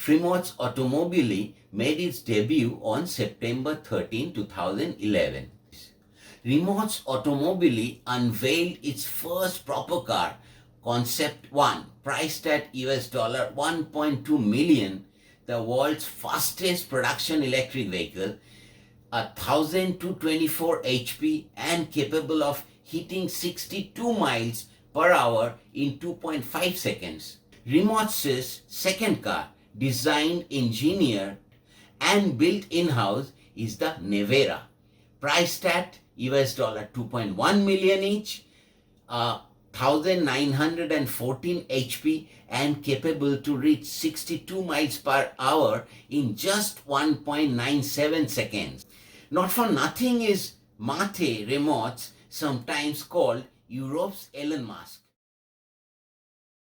Rimac Automobili made its debut on September 13, 2011. Rimac Automobili unveiled its first proper car, Concept 1, priced at $1.2 million, the world's fastest production electric vehicle, 1224 HP and capable of hitting 62 miles per hour in 2.5 seconds. Rimac's second car, designed, engineered, and built in-house, is the Nevera, priced at $2.1 million each, 1914 HP and capable to reach 62 miles per hour in just 1.97 seconds. Not for nothing is Mate Rimac sometimes called Europe's Elon Musk.